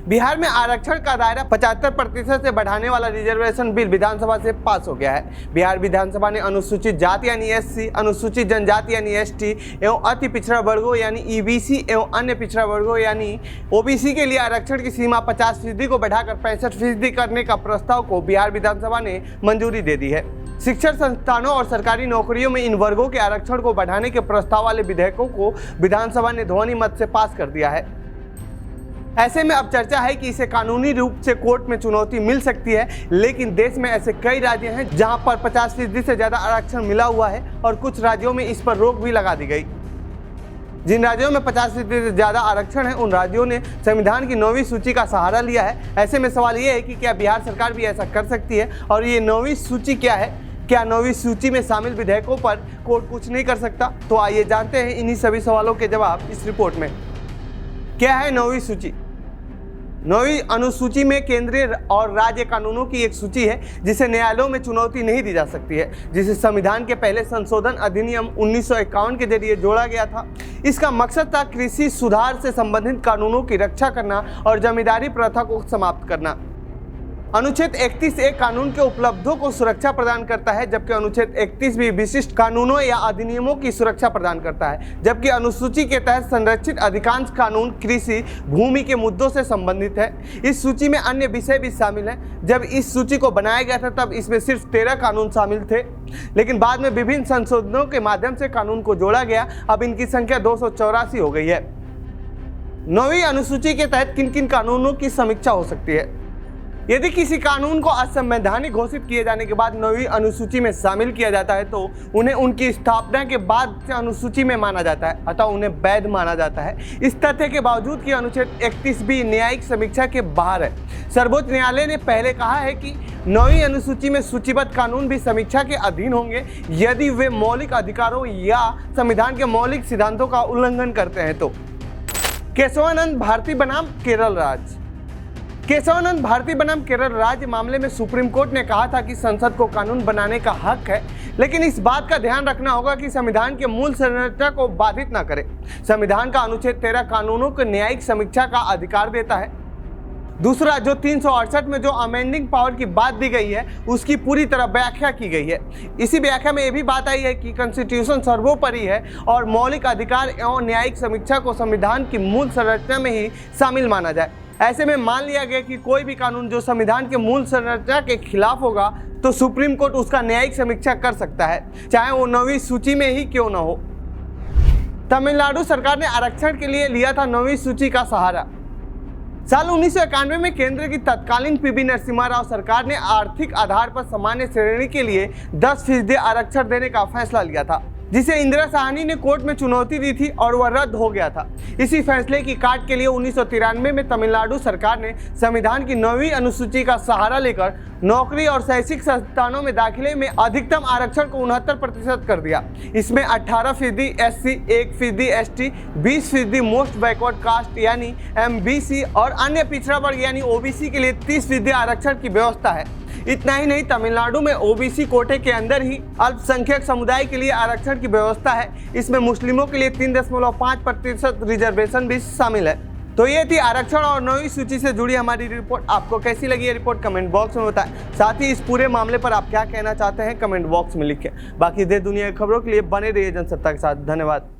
बिहार में आरक्षण का दायरा 75% से बढ़ाने वाला रिजर्वेशन बिल विधानसभा से पास हो गया है। बिहार विधानसभा ने अनुसूचित जाति यानी एससी, अनुसूचित जनजाति यानी एसटी एवं अति पिछड़ा वर्गों यानी ईबीसी एवं अन्य पिछड़ा वर्गों यानी ओबीसी के लिए आरक्षण की सीमा 50% को बढ़ाकर 65% करने का प्रस्ताव को बिहार विधानसभा ने मंजूरी दे दी है। शिक्षण संस्थानों और सरकारी नौकरियों में इन वर्गों के आरक्षण को बढ़ाने के प्रस्ताव वाले विधेयकों को विधानसभा ने ध्वनि मत से पास कर दिया है। ऐसे में अब चर्चा है कि इसे कानूनी रूप से कोर्ट में चुनौती मिल सकती है, लेकिन देश में ऐसे कई राज्य हैं जहां पर 50% से ज़्यादा आरक्षण मिला हुआ है और कुछ राज्यों में इस पर रोक भी लगा दी गई। जिन राज्यों में 50% से ज़्यादा आरक्षण है उन राज्यों ने संविधान की 9वीं सूची का सहारा लिया है। ऐसे में सवाल ये है कि क्या बिहार सरकार भी ऐसा कर सकती है, और ये 9वीं सूची क्या है? क्या 9वीं सूची में शामिल विधेयकों पर कोर्ट कुछ नहीं कर सकता? तो आइए जानते हैं इन्हीं सभी सवालों के जवाब इस रिपोर्ट में। क्या है 9वीं सूची? 9वीं अनुसूची में केंद्रीय और राज्य कानूनों की एक सूची है जिसे न्यायालयों में चुनौती नहीं दी जा सकती है, जिसे संविधान के पहले संशोधन अधिनियम 1951 के जरिए जोड़ा गया था। इसका मकसद था कृषि सुधार से संबंधित कानूनों की रक्षा करना और जमींदारी प्रथा को समाप्त करना। अनुच्छेद 31A कानून के उपलब्धों को सुरक्षा प्रदान करता है, जबकि अनुच्छेद 31 भी विशिष्ट कानूनों या अधिनियमों की सुरक्षा प्रदान करता है। जबकि अनुसूची के तहत संरक्षित अधिकांश कानून कृषि भूमि के मुद्दों से संबंधित है। इस सूची में अन्य विषय भी शामिल हैं। जब इस सूची को बनाया गया था तब इसमें सिर्फ 13 कानून शामिल थे, लेकिन बाद में विभिन्न संशोधनों के माध्यम से कानून को जोड़ा गया। अब इनकी संख्या 284 हो गई है। 9वीं अनुसूची के तहत किन किन कानूनों की समीक्षा हो सकती है? यदि किसी कानून को असंवैधानिक घोषित किए जाने के बाद 9वीं अनुसूची में शामिल किया जाता है तो उन्हें उनकी स्थापना के बाद से अनुसूची में माना जाता है, अतः उन्हें वैध माना जाता है। इस तथ्य के बावजूद कि अनुच्छेद 31 भी न्यायिक समीक्षा के बाहर है। सर्वोच्च न्यायालय ने पहले कहा है कि 9वीं अनुसूची में सूचीबद्ध कानून भी समीक्षा के अधीन होंगे यदि वे मौलिक अधिकारों या संविधान के मौलिक सिद्धांतों का उल्लंघन करते हैं। तो केशवानंद भारती बनाम केरल राज्य। केशवानंद भारती बनाम केरल राज्य मामले में सुप्रीम कोर्ट ने कहा था कि संसद को कानून बनाने का हक है, लेकिन इस बात का ध्यान रखना होगा कि संविधान के मूल संरचना को बाधित न करे। संविधान का अनुच्छेद 13 कानूनों को न्यायिक समीक्षा का अधिकार देता है। दूसरा, जो 368 में जो अमेंडिंग पावर की बात दी गई है उसकी पूरी तरह व्याख्या की गई है। इसी व्याख्या में यह भी बात आई है कि कॉन्स्टिट्यूशन सर्वोपरि है और मौलिक अधिकार एवं न्यायिक समीक्षा को संविधान की मूल संरचना में ही शामिल माना जाए। ऐसे में मान लिया गया कि कोई भी कानून जो संविधान के मूल संरचना के खिलाफ होगा तो सुप्रीम कोर्ट उसका न्यायिक समीक्षा कर सकता है, चाहे वो 9वीं सूची में ही क्यों न हो। तमिलनाडु सरकार ने आरक्षण के लिए लिया था 9वीं सूची का सहारा। साल 1991 में केंद्र की तत्कालीन पीवी नरसिम्हा राव सरकार ने आर्थिक आधार पर सामान्य श्रेणी के लिए 10% आरक्षण देने का फैसला लिया था, जिसे इंदिरा साहनी ने कोर्ट में चुनौती दी थी और वह रद्द हो गया था। इसी फैसले की काट के लिए 1993 में तमिलनाडु सरकार ने संविधान की 9वीं अनुसूची का सहारा लेकर नौकरी और शैक्षिक संस्थानों में दाखिले में अधिकतम आरक्षण को 69% कर दिया। इसमें 18% SC, 1% ST, 20% most backward caste यानी एमबीसी और अन्य पिछड़ा वर्ग यानी ओबीसी के लिए 30% आरक्षण की व्यवस्था है। इतना ही नहीं, तमिलनाडु में ओबीसी कोटे के अंदर ही अल्पसंख्यक समुदाय के लिए आरक्षण की व्यवस्था है। इसमें मुस्लिमों के लिए 3.5% रिजर्वेशन भी शामिल है। तो ये थी आरक्षण और 9वीं सूची से जुड़ी हमारी रिपोर्ट। आपको कैसी लगी ये रिपोर्ट कमेंट बॉक्स में बताएं। साथ ही इस पूरे मामले पर आप क्या कहना चाहते हैं कमेंट बॉक्स में लिखें। बाकी देश दुनिया की खबरों के लिए बने रहिए जनसत्ता के साथ। धन्यवाद।